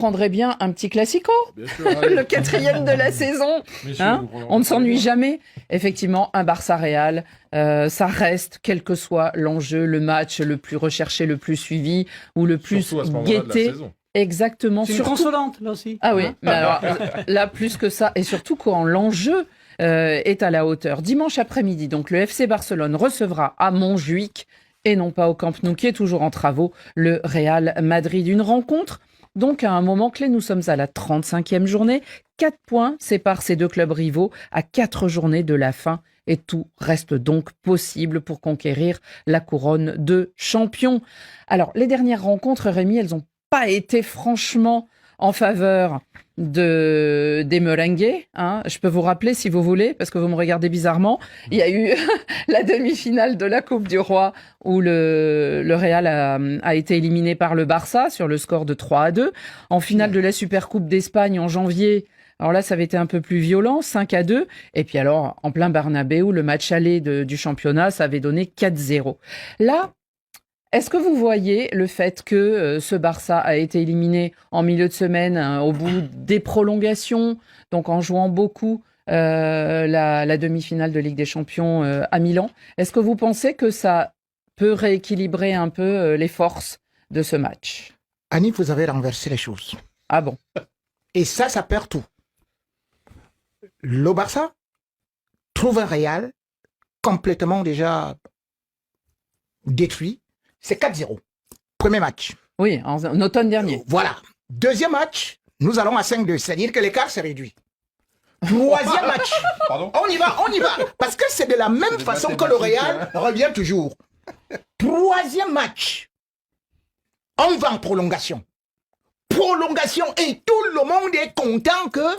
prendrait bien un petit classico, le 4e de la saison. Hein, on ne s'ennuie jamais. Effectivement, un Barça-Real, ça reste, quel que soit l'enjeu, le match le plus recherché, le plus suivi ou le plus guetté. Exactement. C'est une consolante, là aussi. Ah oui, mais alors là, plus que ça, et surtout quand l'enjeu est à la hauteur. Dimanche après-midi, donc le FC Barcelone recevra à Montjuïc, et non pas au Camp Nou, qui est toujours en travaux, le Real Madrid. Une rencontre, donc à un moment clé, nous sommes à la 35e journée. 4 points séparent ces deux clubs rivaux à 4 journées de la fin. Et tout reste donc possible pour conquérir la couronne de champion. Alors, les dernières rencontres, Rémi, elles n'ont pas été franchement en faveur des merengues. Hein. Je peux vous rappeler, si vous voulez, parce que vous me regardez bizarrement, il y a eu la demi-finale de la Coupe du Roi où le Real a été éliminé par le Barça sur le score de 3-2. En finale de la Supercoupe d'Espagne en janvier, alors là, ça avait été un peu plus violent, 5-2. Et puis alors, en plein Bernabéu, le match aller du championnat, ça avait donné 4-0. Là, est-ce que vous voyez le fait que ce Barça a été éliminé en milieu de semaine, au bout des prolongations, donc en jouant beaucoup la demi-finale de Ligue des Champions à Milan, est-ce que vous pensez que ça peut rééquilibrer un peu les forces de ce match? Annie, vous avez renversé les choses. Ah bon? Et ça perd tout. Le Barça trouve un Real complètement déjà détruit. C'est 4-0. Premier match. Oui, en automne dernier. Voilà. Deuxième match, nous allons à 5-2. C'est-à-dire que l'écart s'est réduit. Troisième match. Pardon? On y va. Parce que c'est de la même façon que le Real revient toujours. Troisième match. On va en prolongation. Prolongation et tout le monde est content que,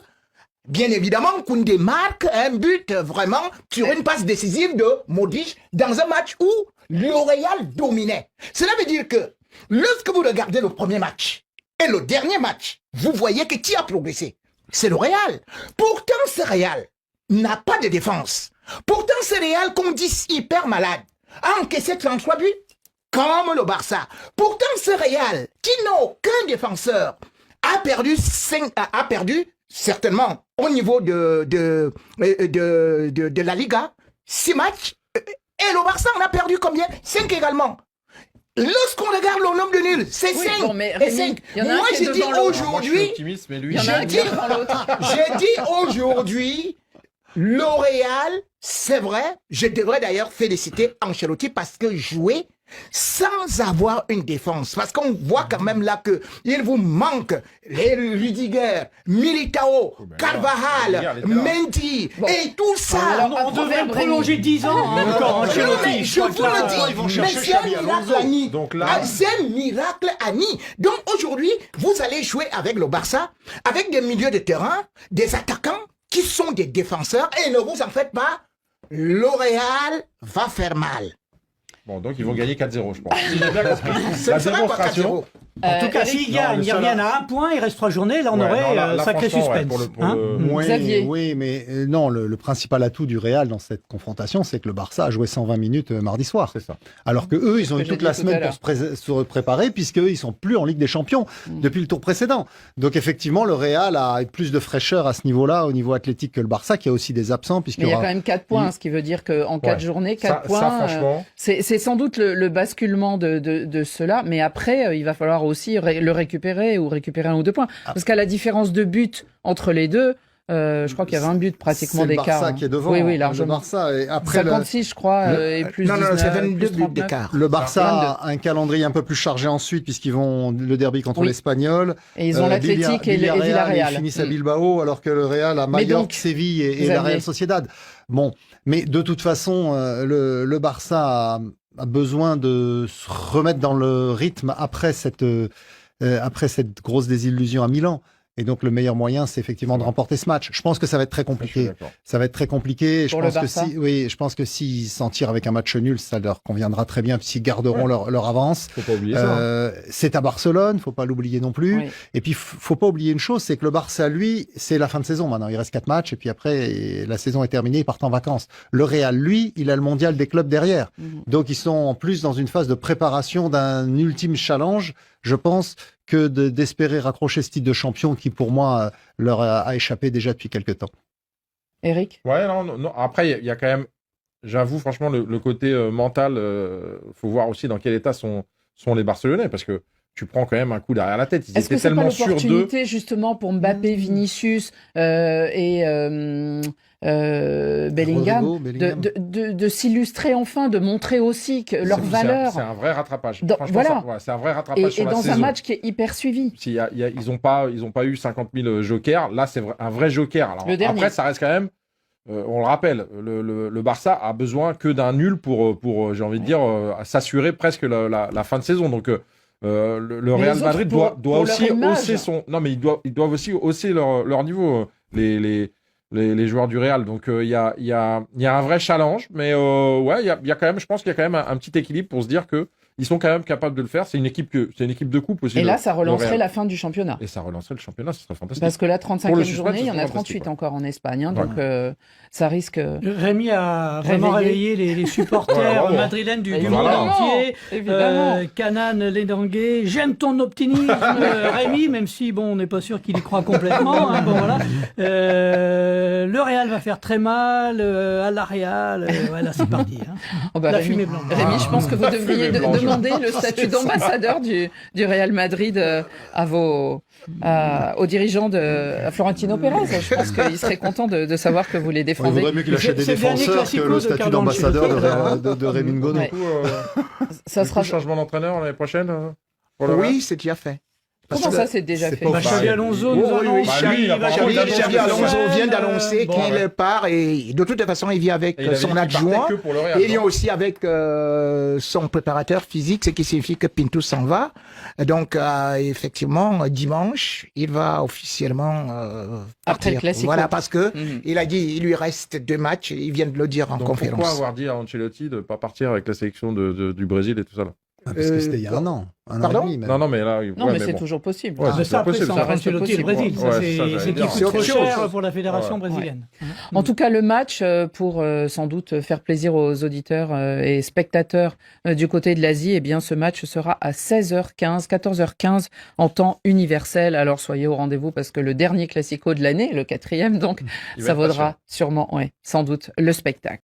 bien évidemment, Koundé marque un but vraiment sur une passe décisive de Modric dans un match où le Real dominait. Cela veut dire que lorsque vous regardez le premier match et le dernier match, vous voyez que qui a progressé? C'est le Real. Pourtant, ce Real n'a pas de défense. Pourtant, ce Real qu'on dit hyper malade a encaissé 33 buts comme le Barça. Pourtant, ce Real qui n'a aucun défenseur a perdu certainement au niveau de la Liga 6 matchs. Et le Barça en a perdu combien? 5 également. Lorsqu'on regarde le nombre de nuls, c'est 5 bon, mais et 5. Moi, je dis aujourd'hui, j'ai dit aujourd'hui, le Real, c'est vrai, je devrais d'ailleurs féliciter Ancelotti parce que jouer sans avoir une défense, parce qu'on voit quand même là que il vous manque les Rudiger, Militao, Carvajal, Mendy et tout ça. On devait prolonger 10 ans encore Ancelotti. Je vous le dis, mais c'est un miracle Annie. Donc là, c'est un miracle Annie. Donc aujourd'hui, vous allez jouer avec le Barça, avec des milieux de terrain, des attaquants qui sont des défenseurs et ne vous en faites pas, le Real va faire mal. bon, donc ils vont gagner 4-0, je pense. Si j'ai bien compris. Ce ne sera pas 4-0. En tout cas, s'ils gagnent, ils reviennent à 1 point, il reste 3 journées, là on aurait sacré suspense. Xavier. Oui, mais non, le principal atout du Real dans cette confrontation, c'est que le Barça a joué 120 minutes mardi soir. C'est ça. Alors que eux, ils ont eu toute la semaine pour se préparer, puisqu'eux, ils sont plus en Ligue des Champions depuis le tour précédent. Donc effectivement, le Real a plus de fraîcheur à ce niveau-là, au niveau athlétique, que le Barça, qui a aussi des absents. Mais il y a quand même 4 points, ce qui veut dire qu'en 4 journées, 4 points, franchement, c'est sans doute le basculement de cela, mais après, il va falloir aussi le récupérer ou récupérer 1 ou 2 points. Parce qu'à la différence de but entre les deux, je crois qu'il y a 20 buts pratiquement d'écart. C'est le Barça qui est devant. Oui, largement. Le Barça, et après 56, je crois, et plus 19, Non, c'est 22 plus buts 39. d'écart. le Barça a un calendrier un peu plus chargé ensuite, puisqu'ils vont le derby contre l'Espagnol. Et ils ont l'Athletic et Villarreal. Ils finissent à Bilbao, alors que le Real a Mallorca, Séville et la Real Sociedad. Bon, mais de toute façon, le Barça a besoin de se remettre dans le rythme après cette grosse désillusion à Milan. Et donc, le meilleur moyen, c'est effectivement de remporter ce match. Je pense que ça va être très compliqué. Ça va être très compliqué. Pour le Barça. Je pense que s'ils s'en tirent avec un match nul, ça leur conviendra très bien, puisqu'ils garderont leur avance. faut pas oublier ça. C'est à Barcelone, faut pas l'oublier non plus. Oui. Et puis, faut pas oublier une chose, c'est que le Barça, lui, c'est la fin de saison maintenant. Il reste 4 matchs, et puis après, la saison est terminée, ils partent en vacances. Le Real, lui, il a le mondial des clubs derrière. Donc, ils sont en plus dans une phase de préparation d'un ultime challenge je pense, que d'espérer raccrocher ce titre de champion qui, pour moi, leur a échappé déjà depuis quelques temps. Eric ? Ouais, non. Après, il y a quand même, j'avoue, franchement, le côté mental, faut voir aussi dans quel état sont les Barcelonais, parce que tu prends quand même un coup derrière la tête. Ils étaient tellement sûrs d'eux. Est-ce que c'est pas l'opportunité, justement, pour Mbappé, Vinicius et Bellingham, de s'illustrer enfin, de montrer aussi que leur valeur. C'est un vrai rattrapage. Voilà. C'est un vrai rattrapage sur la saison. Et dans un match qui est hyper suivi. Ils n'ont pas eu 50 000 jokers. Là, c'est un vrai joker. Alors, après, ça reste quand même... on le rappelle, le Barça a besoin que d'un nul pour j'ai envie de dire, s'assurer presque la fin de saison. Donc, le Real Madrid doit aussi hausser son... Non, mais ils doivent aussi hausser leur niveau, les joueurs du Real. Donc, il y a un vrai challenge. Mais ouais, il y a quand même, je pense qu'il y a quand même un petit équilibre pour se dire que ils sont quand même capables de le faire. C'est une équipe de coupe aussi. Et là, ça relancerait la fin du championnat. Et ça relancerait le championnat, ce serait fantastique. Parce que la 35e journée, il y en a 38 encore en Espagne. Hein, donc, ça risque... Rémi a vraiment réveillé les supporters madrilènes du monde entier. Canan Lenanguet, j'aime ton optimisme, Rémi, même si, bon, on n'est pas sûr qu'il y croit complètement. Hein, bon, voilà. Le Real va faire très mal, à la Real. Voilà, c'est parti. Hein. La fumée blanche. Rémi, je pense que vous devriez demander le statut d'ambassadeur du Real Madrid aux dirigeants à Florentino Pérez. Je pense qu'il serait content de savoir que vous les défendez. Il vaudrait mieux qu'il achète des défenseurs que le statut d'ambassadeur de Rémi Ngono. Ça sera changement d'entraîneur l'année prochaine. Oui, c'est déjà fait. Comment ça, c'est déjà fait? Xabi Alonso nous annonce. Xabi Alonso vient d'annoncer qu'il part et de toute façon, il vient avec son adjoint et il vient aussi avec son préparateur physique, ce qui signifie que Pinto s'en va. Donc, effectivement, dimanche, il va officiellement après le Classico. Voilà, parce que il a dit il lui reste 2 matchs, il vient de le dire en conférence. Pourquoi avoir dit à Ancelotti de ne pas partir avec la sélection du Brésil et tout ça là? Parce que c'était il y a un an et demi. Même. Non, mais là... Non, mais c'est toujours possible. Ouais, ça, après, c'est entre Ancelotti et le Brésil. C'est qui coûte trop cher pour la fédération brésilienne. En tout cas, le match, pour sans doute faire plaisir aux auditeurs et spectateurs du côté de l'Asie, eh bien, ce match sera à 16h15, 14h15 en temps universel. Alors, soyez au rendez-vous parce que le dernier Classico de l'année, le 4e, donc, ça vaudra sûrement, sans doute, le spectacle.